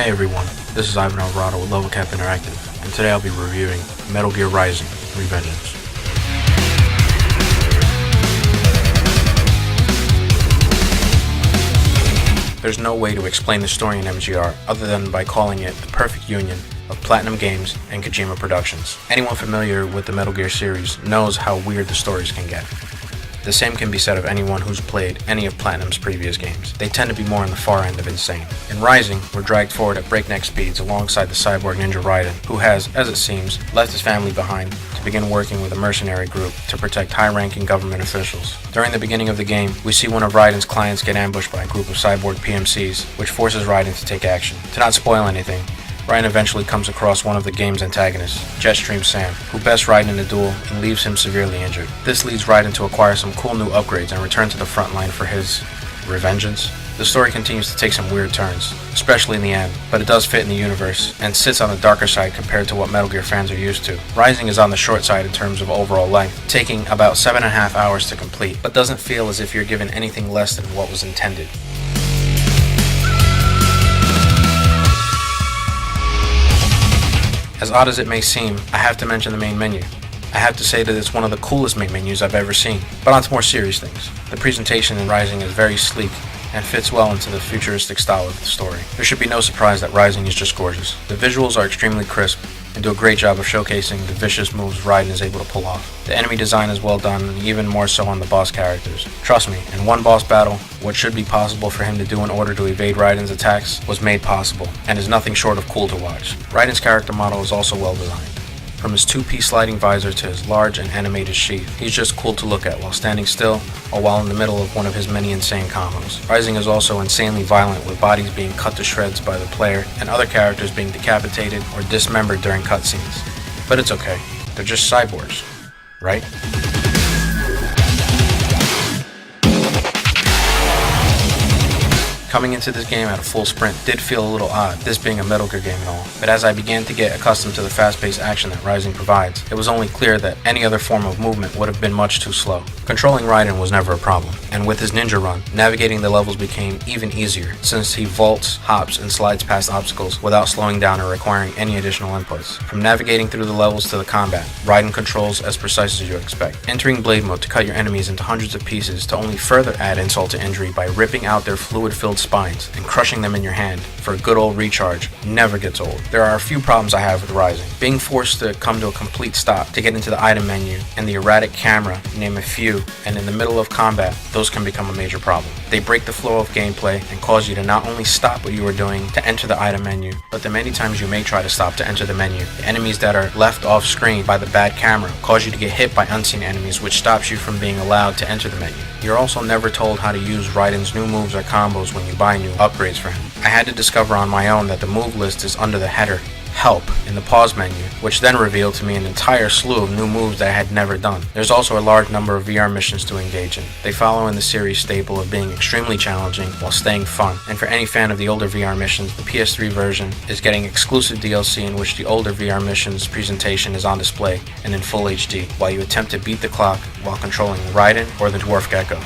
Hey everyone, this is Alvarado with Levelcap Interactive, and today I'll be reviewing Metal Gear Rising: Revengeance. There's no way to explain the story in MGR other than by calling it the perfect union of Platinum Games and Kojima Productions. Anyone familiar with the Metal Gear series knows how weird the stories can get. The same can be said of anyone who's played any of Platinum's previous games. They tend to be more on the far end of insane. In Rising, we're dragged forward at breakneck speeds alongside the cyborg ninja Raiden, who has, as it seems, left his family behind to begin working with a mercenary group to protect high-ranking government officials. During the beginning of the game, we see one of Raiden's clients get ambushed by a group of cyborg PMCs, which forces Raiden to take action. To not spoil anything, Raiden eventually comes across one of the game's antagonists, Jetstream Sam, who bests Raiden in a duel and leaves him severely injured. This leads Raiden to acquire some cool new upgrades and return to the front line for his Revengeance. The story continues to take some weird turns, especially in the end, but it does fit in the universe and sits on the darker side compared to what Metal Gear fans are used to. Rising is on the short side in terms of overall length, taking about 7.5 hours to complete, but doesn't feel as if you're given anything less than what was intended. As odd as it may seem, I have to mention the main menu. I have to say that it's one of the coolest main menus I've ever seen. But on to more serious things. The presentation in Rising is very sleek and fits well into the futuristic style of the story. There should be no surprise that Rising is just gorgeous. The visuals are extremely crisp and do a great job of showcasing the vicious moves Raiden is able to pull off. The enemy design is well done, and even more so on the boss characters. Trust me, in one boss battle, what should be possible for him to do in order to evade Raiden's attacks was made possible, and is nothing short of cool to watch. Raiden's character model is also well designed. From his two-piece sliding visor to his large and animated sheath, he's just cool to look at while standing still or while in the middle of one of his many insane combos. Rising is also insanely violent, with bodies being cut to shreds by the player and other characters being decapitated or dismembered during cutscenes. But it's okay, they're just cyborgs, right? Coming into this game at a full sprint did feel a little odd, this being a Metal Gear game and all, but as I began to get accustomed to the fast-paced action that Rising provides, it was only clear that any other form of movement would have been much too slow. Controlling Raiden was never a problem, and with his ninja run, navigating the levels became even easier, since he vaults, hops, and slides past obstacles without slowing down or requiring any additional inputs. From navigating through the levels to the combat, Raiden controls as precise as you expect, entering blade mode to cut your enemies into hundreds of pieces to only further add insult to injury by ripping out their fluid-filled spines and crushing them in your hand for a good old recharge never gets old. There are a few problems I have with Rising. Being forced to come to a complete stop to get into the item menu and the erratic camera, name a few, and in the middle of combat, those can become a major problem. They break the flow of gameplay and cause you to not only stop what you are doing to enter the item menu, but the many times you may try to stop to enter the menu. The enemies that are left off screen by the bad camera cause you to get hit by unseen enemies, which stops you from being allowed to enter the menu. You're also never told how to use Raiden's new moves or combos when you buy new upgrades for him. I had to discover on my own that the move list is under the header Help in the pause menu, which then revealed to me an entire slew of new moves that I had never done. There's also a large number of VR missions to engage in. They follow in the series staple of being extremely challenging while staying fun, and for any fan of the older VR missions, the PS3 version is getting exclusive DLC in which the older VR missions presentation is on display and in full HD, while you attempt to beat the clock while controlling Raiden or the Dwarf Gecko.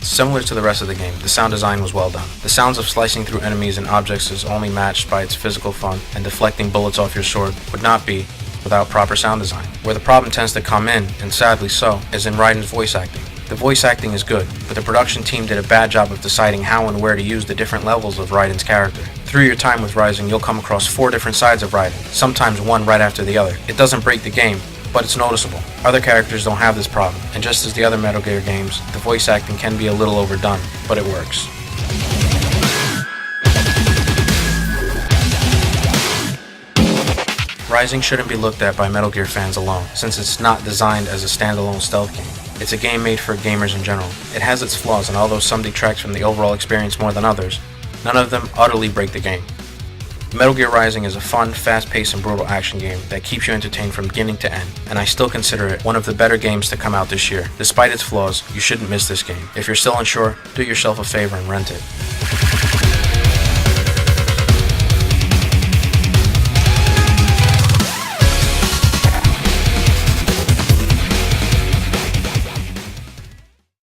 Similar to the rest of the game, the sound design was well done. The sounds of slicing through enemies and objects is only matched by its physical fun, and deflecting bullets off your sword would not be without proper sound design. Where the problem tends to come in, and sadly so, is in Raiden's voice acting. The voice acting is good, but the production team did a bad job of deciding how and where to use the different levels of Raiden's character. Through your time with Rising, you'll come across 4 different sides of Raiden, sometimes one right after the other. It doesn't break the game, but it's noticeable. Other characters don't have this problem, and just as the other Metal Gear games, the voice acting can be a little overdone, but it works. Rising shouldn't be looked at by Metal Gear fans alone, since it's not designed as a standalone stealth game. It's a game made for gamers in general. It has its flaws, and although some detracts from the overall experience more than others, none of them utterly break the game. Metal Gear Rising is a fun, fast-paced, and brutal action game that keeps you entertained from beginning to end, and I still consider it one of the better games to come out this year. Despite its flaws, you shouldn't miss this game. If you're still unsure, do yourself a favor and rent it.